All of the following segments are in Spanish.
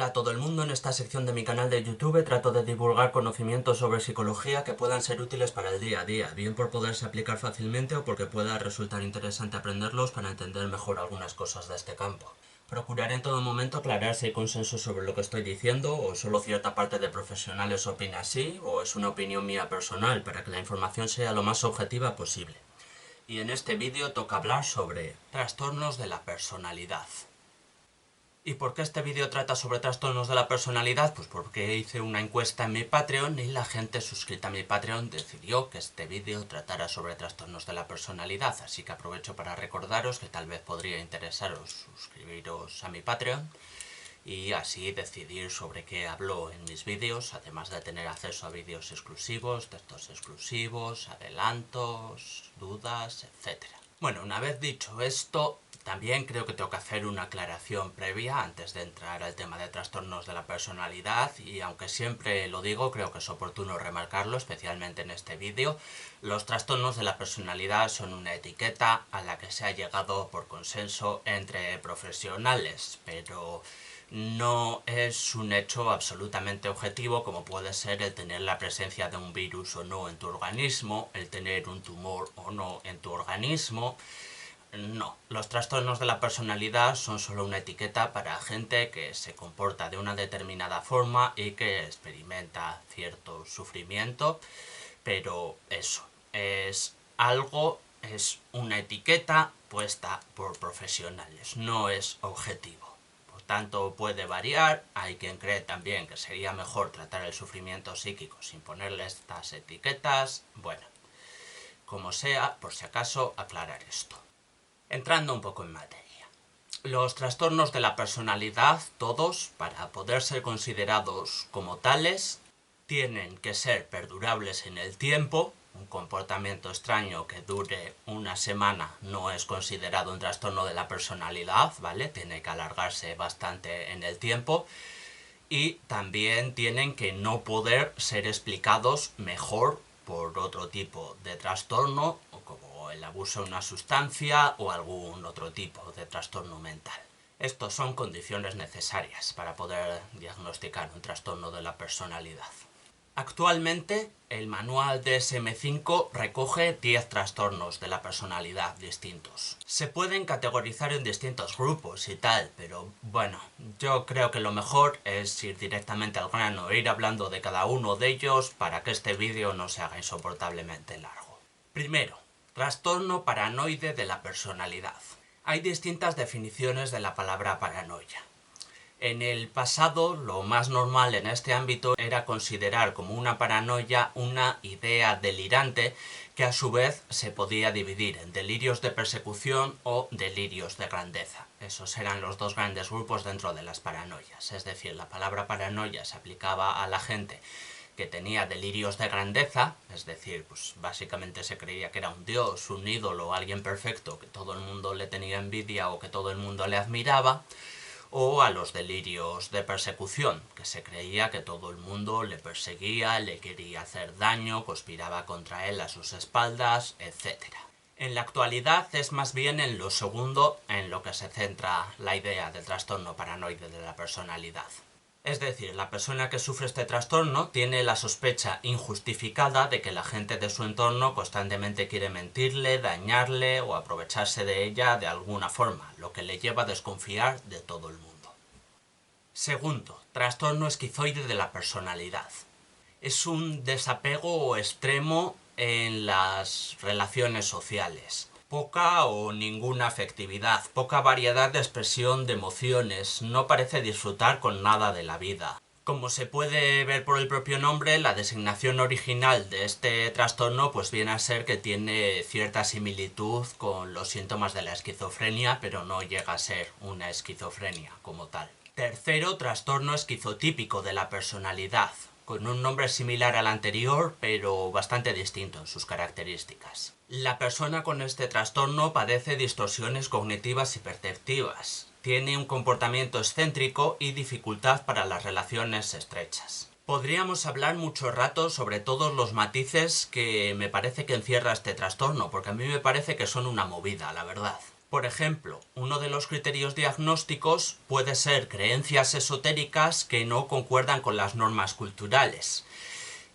Hola a todo el mundo, en esta sección de mi canal de YouTube trato de divulgar conocimientos sobre psicología que puedan ser útiles para el día a día, bien por poderse aplicar fácilmente o porque pueda resultar interesante aprenderlos para entender mejor algunas cosas de este campo. Procuraré en todo momento aclarar si hay consenso sobre lo que estoy diciendo o solo cierta parte de profesionales opina así o es una opinión mía personal para que la información sea lo más objetiva posible. Y en este vídeo toca hablar sobre trastornos de la personalidad. ¿Y por qué este vídeo trata sobre trastornos de la personalidad? Pues porque hice una encuesta en mi Patreon y la gente suscrita a mi Patreon decidió que este vídeo tratara sobre trastornos de la personalidad, así que aprovecho para recordaros que tal vez podría interesaros suscribiros a mi Patreon y así decidir sobre qué hablo en mis vídeos, además de tener acceso a vídeos exclusivos, textos exclusivos, adelantos, dudas, etc. Bueno, una vez dicho esto, también creo que tengo que hacer una aclaración previa antes de entrar al tema de trastornos de la personalidad y aunque siempre lo digo, creo que es oportuno remarcarlo, especialmente en este vídeo. Los trastornos de la personalidad son una etiqueta a la que se ha llegado por consenso entre profesionales, pero no es un hecho absolutamente objetivo como puede ser el tener la presencia de un virus o no en tu organismo, el tener un tumor o no en tu organismo. No, los trastornos de la personalidad son solo una etiqueta para gente que se comporta de una determinada forma y que experimenta cierto sufrimiento, pero eso, es una etiqueta puesta por profesionales, no es objetivo. Por tanto, puede variar, hay quien cree también que sería mejor tratar el sufrimiento psíquico sin ponerle estas etiquetas, bueno, como sea, por si acaso, aclarar esto. Entrando un poco en materia. Los trastornos de la personalidad, todos, para poder ser considerados como tales, tienen que ser perdurables en el tiempo. Un comportamiento extraño que dure una semana no es considerado un trastorno de la personalidad, ¿vale? Tiene que alargarse bastante en el tiempo. Y también tienen que no poder ser explicados mejor por otro tipo de trastorno, como el abuso de una sustancia o algún otro tipo de trastorno mental. Estos son condiciones necesarias para poder diagnosticar un trastorno de la personalidad. Actualmente, el manual DSM-5 recoge 10 trastornos de la personalidad distintos. Se pueden categorizar en distintos grupos y tal, pero bueno, yo creo que lo mejor es ir directamente al grano e ir hablando de cada uno de ellos para que este vídeo no se haga insoportablemente largo. Primero, trastorno paranoide de la personalidad. Hay distintas definiciones de la palabra paranoia. En el pasado, lo más normal en este ámbito era considerar como una paranoia una idea delirante que a su vez se podía dividir en delirios de persecución o delirios de grandeza. Esos eran los dos grandes grupos dentro de las paranoias. Es decir, la palabra paranoia se aplicaba a la gente que tenía delirios de grandeza, es decir, pues básicamente se creía que era un dios, un ídolo, alguien perfecto, que todo el mundo le tenía envidia o que todo el mundo le admiraba, o a los delirios de persecución, que se creía que todo el mundo le perseguía, le quería hacer daño, conspiraba contra él a sus espaldas, etc. En la actualidad es más bien en lo segundo en lo que se centra la idea del trastorno paranoide de la personalidad. Es decir, la persona que sufre este trastorno tiene la sospecha injustificada de que la gente de su entorno constantemente quiere mentirle, dañarle o aprovecharse de ella de alguna forma, lo que le lleva a desconfiar de todo el mundo. Segundo, trastorno esquizoide de la personalidad. Es un desapego extremo en las relaciones sociales. Poca o ninguna afectividad, poca variedad de expresión de emociones, no parece disfrutar con nada de la vida. Como se puede ver por el propio nombre, la designación original de este trastorno pues viene a ser que tiene cierta similitud con los síntomas de la esquizofrenia, pero no llega a ser una esquizofrenia como tal. Tercero, trastorno esquizotípico de la personalidad, con un nombre similar al anterior, pero bastante distinto en sus características. La persona con este trastorno padece distorsiones cognitivas y perceptivas. Tiene un comportamiento excéntrico y dificultad para las relaciones estrechas. Podríamos hablar mucho rato sobre todos los matices que me parece que encierra este trastorno, porque a mí me parece que son una movida, la verdad. Por ejemplo, uno de los criterios diagnósticos puede ser creencias esotéricas que no concuerdan con las normas culturales.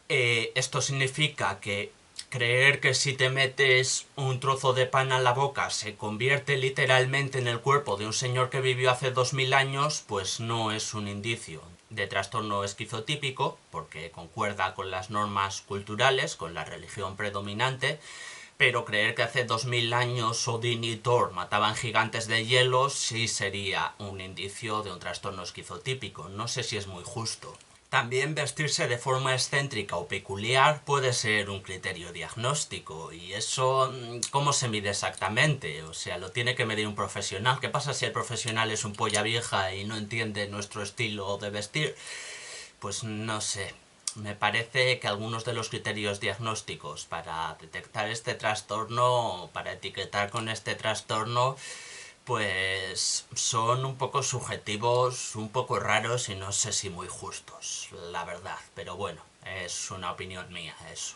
Esto significa que creer que si te metes un trozo de pan a la boca se convierte literalmente en el cuerpo de un señor que vivió hace 2000 años, pues no es un indicio de trastorno esquizotípico, porque concuerda con las normas culturales, con la religión predominante, pero creer que hace 2000 años Odín y Thor mataban gigantes de hielo sí sería un indicio de un trastorno esquizotípico. No sé si es muy justo. También vestirse de forma excéntrica o peculiar puede ser un criterio diagnóstico. ¿Y eso cómo se mide exactamente? O sea, lo tiene que medir un profesional. ¿Qué pasa si el profesional es un polla vieja y no entiende nuestro estilo de vestir? Pues no sé. Me parece que algunos de los criterios diagnósticos para detectar este trastorno, para etiquetar con este trastorno, pues son un poco subjetivos, un poco raros y no sé si muy justos, la verdad. Pero bueno, es una opinión mía eso.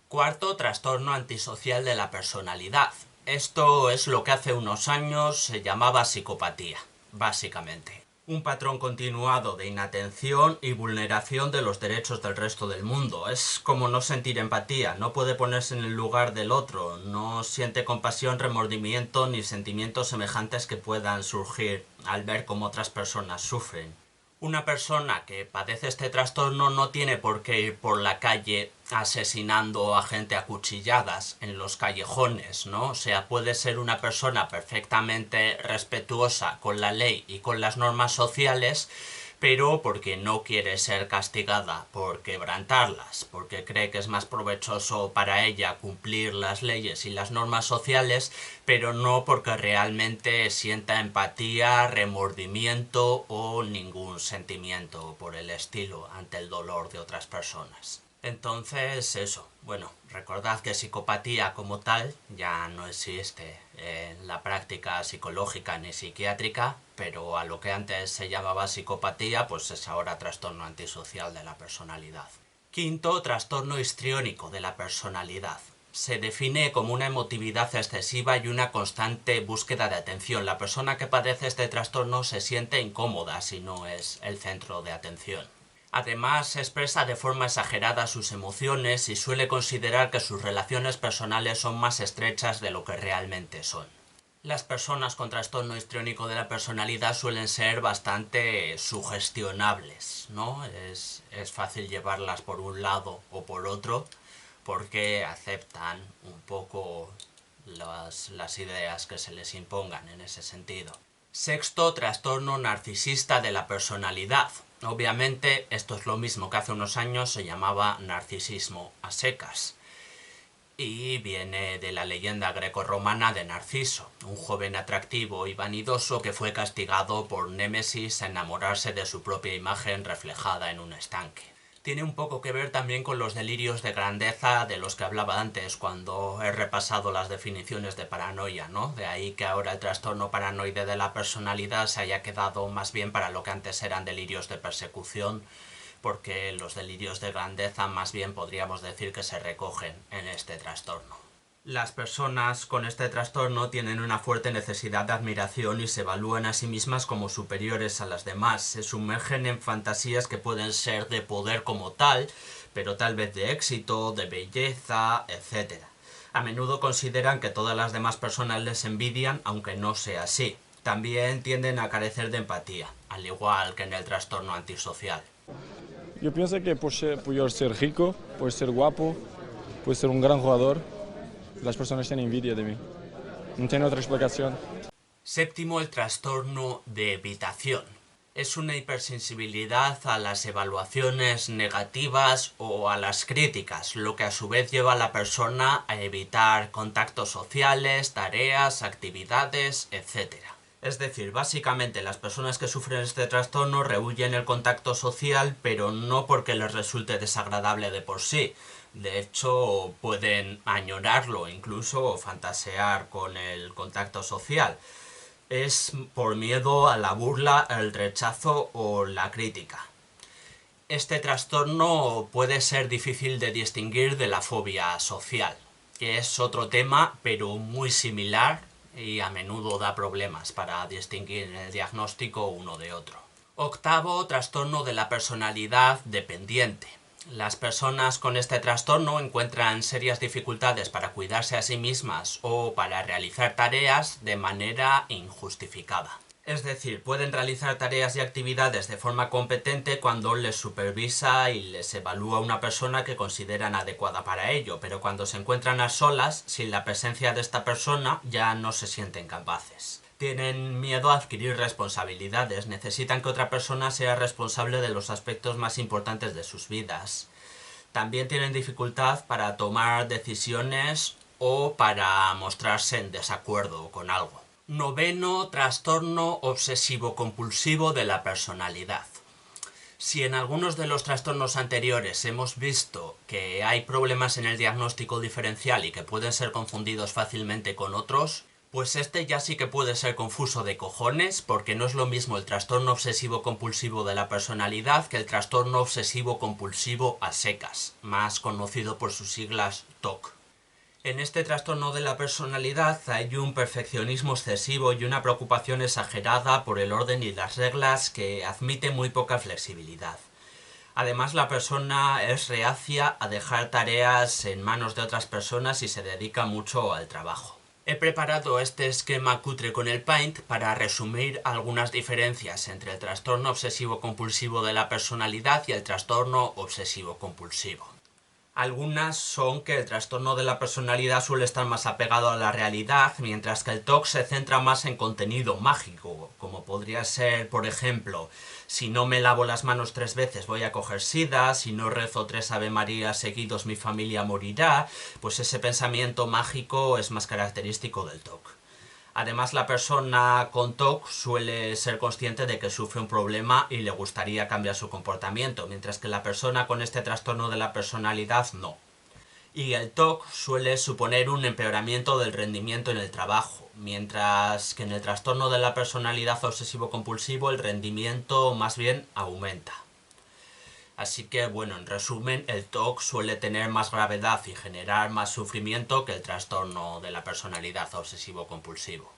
Cuarto, trastorno antisocial de la personalidad. Esto es lo que hace unos años se llamaba psicopatía, básicamente. Un patrón continuado de inatención y vulneración de los derechos del resto del mundo. Es como no sentir empatía, no puede ponerse en el lugar del otro, no siente compasión, remordimiento ni sentimientos semejantes que puedan surgir al ver cómo otras personas sufren. Una persona que padece este trastorno no tiene por qué ir por la calle asesinando a gente a cuchilladas en los callejones, ¿no? O sea, puede ser una persona perfectamente respetuosa con la ley y con las normas sociales, pero porque no quiere ser castigada por quebrantarlas, porque cree que es más provechoso para ella cumplir las leyes y las normas sociales, pero no porque realmente sienta empatía, remordimiento o ningún sentimiento por el estilo ante el dolor de otras personas. Entonces, eso. Bueno, recordad que psicopatía como tal ya no existe en la práctica psicológica ni psiquiátrica, pero a lo que antes se llamaba psicopatía, pues es ahora trastorno antisocial de la personalidad. Quinto, trastorno histriónico de la personalidad. Se define como una emotividad excesiva y una constante búsqueda de atención. La persona que padece este trastorno se siente incómoda si no es el centro de atención. Además, expresa de forma exagerada sus emociones y suele considerar que sus relaciones personales son más estrechas de lo que realmente son. Las personas con trastorno histriónico de la personalidad suelen ser bastante sugestionables, ¿no? Es fácil llevarlas por un lado o por otro porque aceptan un poco las ideas que se les impongan en ese sentido. Sexto, trastorno narcisista de la personalidad. Obviamente esto es lo mismo que hace unos años se llamaba narcisismo a secas. Y viene de la leyenda grecorromana de Narciso, un joven atractivo y vanidoso que fue castigado por Némesis a enamorarse de su propia imagen reflejada en un estanque. Tiene un poco que ver también con los delirios de grandeza de los que hablaba antes cuando he repasado las definiciones de paranoia, ¿no? De ahí que ahora el trastorno paranoide de la personalidad se haya quedado más bien para lo que antes eran delirios de persecución, porque los delirios de grandeza más bien podríamos decir que se recogen en este trastorno. Las personas con este trastorno tienen una fuerte necesidad de admiración y se evalúan a sí mismas como superiores a las demás. Se sumergen en fantasías que pueden ser de poder como tal, pero tal vez de éxito, de belleza, etc. A menudo consideran que todas las demás personas les envidian, aunque no sea así. También tienden a carecer de empatía, al igual que en el trastorno antisocial. Yo pienso que por yo ser rico, por ser guapo, por ser un gran jugador, las personas tienen envidia de mí. No tiene otra explicación. Séptimo, el trastorno de evitación. Es una hipersensibilidad a las evaluaciones negativas o a las críticas, lo que a su vez lleva a la persona a evitar contactos sociales, tareas, actividades, etc. Es decir, básicamente las personas que sufren este trastorno rehuyen el contacto social, pero no porque les resulte desagradable de por sí. De hecho, pueden añorarlo incluso o fantasear con el contacto social. Es por miedo a la burla, el rechazo o la crítica. Este trastorno puede ser difícil de distinguir de la fobia social, que es otro tema pero muy similar y a menudo da problemas para distinguir en el diagnóstico uno de otro. Octavo, trastorno de la personalidad dependiente. Las personas con este trastorno encuentran serias dificultades para cuidarse a sí mismas o para realizar tareas de manera injustificada. Es decir, pueden realizar tareas y actividades de forma competente cuando les supervisa y les evalúa una persona que consideran adecuada para ello, pero cuando se encuentran a solas, sin la presencia de esta persona, ya no se sienten capaces. Tienen miedo a adquirir responsabilidades, necesitan que otra persona sea responsable de los aspectos más importantes de sus vidas. También tienen dificultad para tomar decisiones o para mostrarse en desacuerdo con algo. Noveno, trastorno obsesivo-compulsivo de la personalidad. Si en algunos de los trastornos anteriores hemos visto que hay problemas en el diagnóstico diferencial y que pueden ser confundidos fácilmente con otros, pues este ya sí que puede ser confuso de cojones, porque no es lo mismo el trastorno obsesivo-compulsivo de la personalidad que el trastorno obsesivo-compulsivo a secas, más conocido por sus siglas TOC. En este trastorno de la personalidad hay un perfeccionismo excesivo y una preocupación exagerada por el orden y las reglas que admite muy poca flexibilidad. Además, la persona es reacia a dejar tareas en manos de otras personas y se dedica mucho al trabajo. He preparado este esquema cutre con el Paint para resumir algunas diferencias entre el trastorno obsesivo-compulsivo de la personalidad y el trastorno obsesivo-compulsivo. Algunas son que el trastorno de la personalidad suele estar más apegado a la realidad, mientras que el TOC se centra más en contenido mágico, como podría ser, por ejemplo, si no me lavo las manos 3 veces voy a coger sida, si no rezo 3 Ave Marías seguidos mi familia morirá, pues ese pensamiento mágico es más característico del TOC. Además, la persona con TOC suele ser consciente de que sufre un problema y le gustaría cambiar su comportamiento, mientras que la persona con este trastorno de la personalidad no. Y el TOC suele suponer un empeoramiento del rendimiento en el trabajo, mientras que en el trastorno de la personalidad obsesivo-compulsivo el rendimiento más bien aumenta. Así que, bueno, en resumen, el TOC suele tener más gravedad y generar más sufrimiento que el trastorno de la personalidad obsesivo-compulsivo.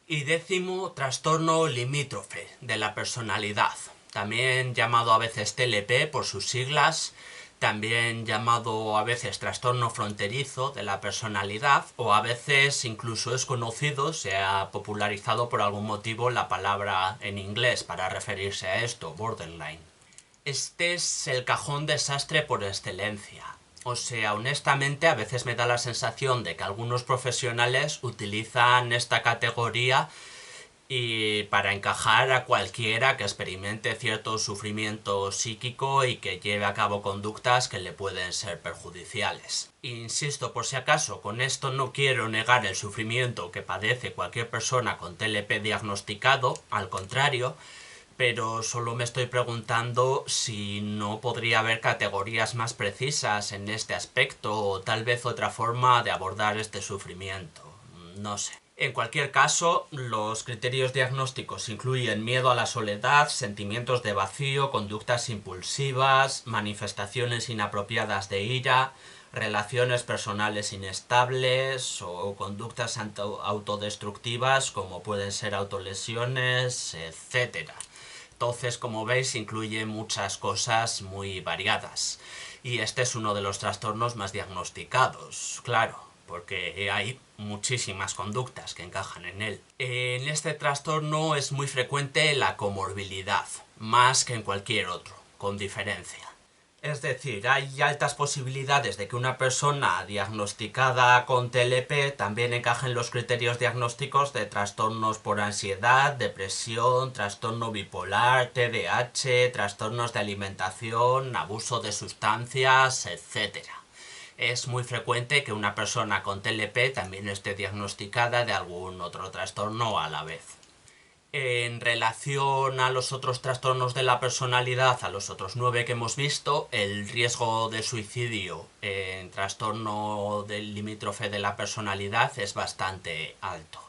Y décimo, trastorno limítrofe de la personalidad, también llamado a veces TLP por sus siglas, también llamado a veces trastorno fronterizo de la personalidad, o a veces incluso es conocido, se ha popularizado por algún motivo la palabra en inglés para referirse a esto, borderline. Este es el cajón desastre por excelencia. O sea, honestamente, a veces me da la sensación de que algunos profesionales utilizan esta categoría y para encajar a cualquiera que experimente cierto sufrimiento psíquico y que lleve a cabo conductas que le pueden ser perjudiciales. Insisto, por si acaso, con esto no quiero negar el sufrimiento que padece cualquier persona con TLP diagnosticado, al contrario, pero solo me estoy preguntando si no podría haber categorías más precisas en este aspecto o tal vez otra forma de abordar este sufrimiento. No sé. En cualquier caso, los criterios diagnósticos incluyen miedo a la soledad, sentimientos de vacío, conductas impulsivas, manifestaciones inapropiadas de ira, relaciones personales inestables o conductas autodestructivas como pueden ser autolesiones, etc. Entonces, como veis, incluye muchas cosas muy variadas. Y este es uno de los trastornos más diagnosticados, claro, porque hay muchísimas conductas que encajan en él. En este trastorno es muy frecuente la comorbilidad, más que en cualquier otro, con diferencia. Es decir, hay altas posibilidades de que una persona diagnosticada con TLP también encaje en los criterios diagnósticos de trastornos por ansiedad, depresión, trastorno bipolar, TDAH, trastornos de alimentación, abuso de sustancias, etc. Es muy frecuente que una persona con TLP también esté diagnosticada de algún otro trastorno a la vez. En relación a los otros trastornos de la personalidad, a los otros 9 que hemos visto, el riesgo de suicidio en trastorno del limítrofe de la personalidad es bastante alto.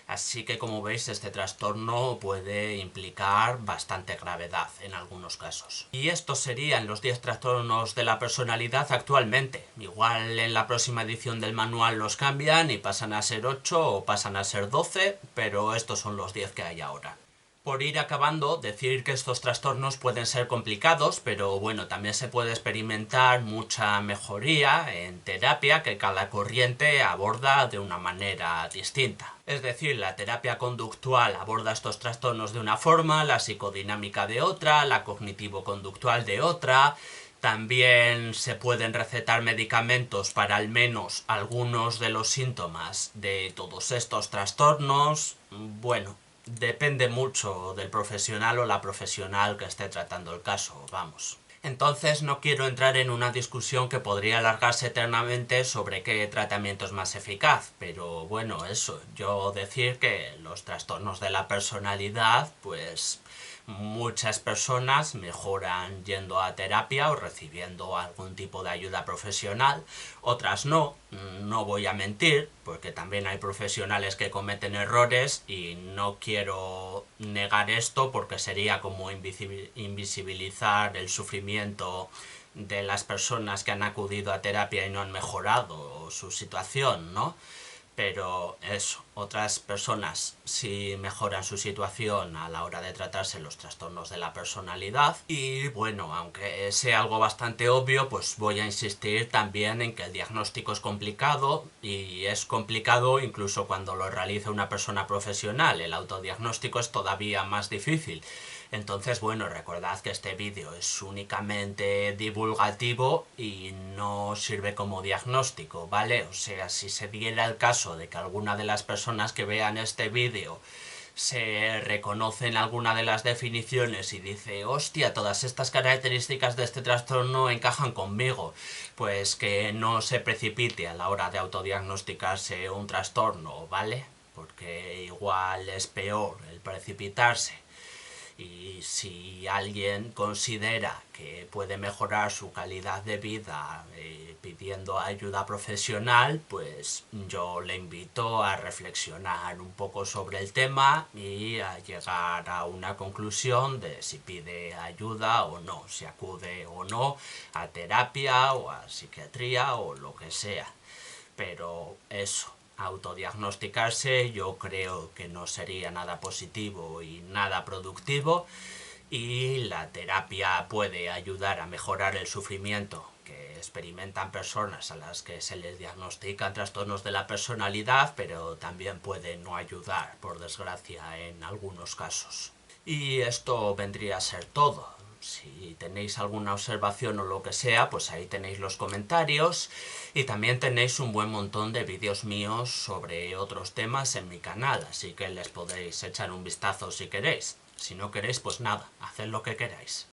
Así que, como veis, este trastorno puede implicar bastante gravedad en algunos casos. Y estos serían los 10 trastornos de la personalidad actualmente. Igual en la próxima edición del manual los cambian y pasan a ser 8 o pasan a ser 12, pero estos son los 10 que hay ahora. Por ir acabando, decir que estos trastornos pueden ser complicados, pero bueno, también se puede experimentar mucha mejoría en terapia que cada corriente aborda de una manera distinta. Es decir, la terapia conductual aborda estos trastornos de una forma, la psicodinámica de otra, la cognitivo-conductual de otra. También se pueden recetar medicamentos para al menos algunos de los síntomas de todos estos trastornos. Bueno, depende mucho del profesional o la profesional que esté tratando el caso, vamos. Entonces no quiero entrar en una discusión que podría alargarse eternamente sobre qué tratamiento es más eficaz, pero bueno, eso, yo decir que los trastornos de la personalidad, pues muchas personas mejoran yendo a terapia o recibiendo algún tipo de ayuda profesional, otras no, no voy a mentir, porque también hay profesionales que cometen errores y no quiero negar esto porque sería como invisibilizar el sufrimiento de las personas que han acudido a terapia y no han mejorado su situación, ¿no? Pero eso, otras personas sí mejoran su situación a la hora de tratarse los trastornos de la personalidad. Y bueno, aunque sea algo bastante obvio, pues voy a insistir también en que el diagnóstico es complicado, y es complicado incluso cuando lo realiza una persona profesional. El autodiagnóstico es todavía más difícil. Entonces, bueno, recordad que este vídeo es únicamente divulgativo y no sirve como diagnóstico, ¿vale? O sea, si se diera el caso de que alguna de las personas que vean este vídeo se reconoce en alguna de las definiciones y dice, hostia, todas estas características de este trastorno encajan conmigo, pues que no se precipite a la hora de autodiagnosticarse un trastorno, ¿vale? Porque igual es peor el precipitarse. Y si alguien considera que puede mejorar su calidad de vida pidiendo ayuda profesional, pues yo le invito a reflexionar un poco sobre el tema y a llegar a una conclusión de si pide ayuda o no, si acude o no a terapia o a psiquiatría o lo que sea. Pero eso, autodiagnosticarse yo creo que no sería nada positivo y nada productivo, y la terapia puede ayudar a mejorar el sufrimiento que experimentan personas a las que se les diagnostican trastornos de la personalidad, pero también puede no ayudar, por desgracia, en algunos casos. Y esto vendría a ser todo. Si tenéis alguna observación o lo que sea, pues ahí tenéis los comentarios, y también tenéis un buen montón de vídeos míos sobre otros temas en mi canal, así que les podéis echar un vistazo si queréis. Si no queréis, pues nada, haced lo que queráis.